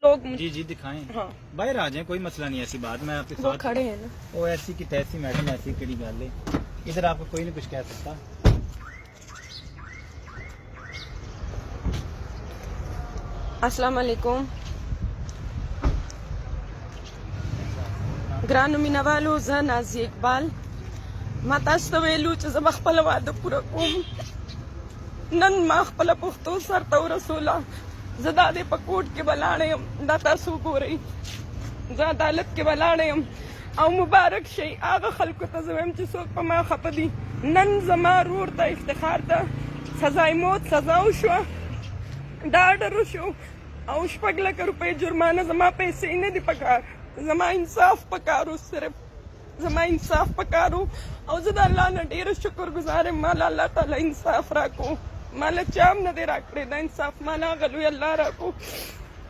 लोग जी जी दिखाएं। हाँ बाहर आ जाएं, कोई मसला नहीं, ऐसी बात मैं आपके वो साथ। खड़े हैं ना। वो ऐसी की तैसी मैडम, ऐसी कड़ी गल है, इधर आपको कोई नहीं कुछ कह सकता। अस्सलाम वालेकुम ګرانو مینوالو، زه نازیه اقبال ما تاسو ته ویلو چې زه به خپله واده پوره کوم. نن ما خپله پښتو سرته ورسوله. زه دا دی په کوټ کې به لاړه یم، دا تاسو وګورئ، زه عدالت کې به لاړه یم او مبارک شي هغه خلکو ته زه وایم چې څوک په ما خفه دي. نن زما ورور ته افتخار ته سزای موت سزا وشوه، ډاډر وشو او 6 لکه روپۍ جرمانه. زما پیسې نه دي پکار، زما انصاف پکارو، صرف زما انصاف پکارو او زه د الله نه ډېره شکر ګزار یم. ماله الله تعالی انصاف راکو، ماله چا هم نه دی راکړی دا انصاف، ماله هغه لوی الله راکو.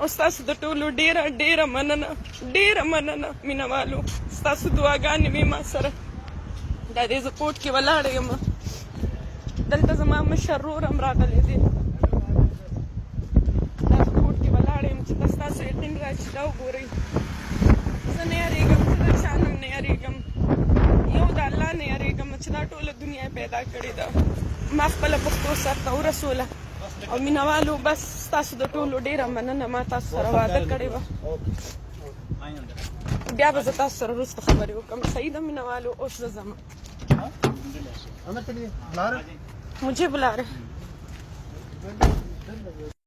او ستاسو د ټولو ډېره ډېره مننه، ډېره مننه مینهوالو، ستاسو دعاګانې وې ما سره. دا دی زه کوټ کې ولاړه یم، دلته زما مشر ورور هم راغلی دی. دا زه کوټ کې ولاړه یم چې ستاسو یقین راشي. دا وګورئ، زه نه یېرېږم، زه د چا نه نه یېرېږم، یو د الله نه یېرېږم چې دا ټوله دنیا پیدا کړې ده. ما خپله پښتو سرته ورسوله. او مینهوالو بس ستاسو د ټولو ډېره مننه، ما تاسو سره واده کړې وه. بیا به زه تاسو سره وروسته خبرې وکړم. صحیح ده مینهوالو، اوس زه ځم. مجھے بلا رہے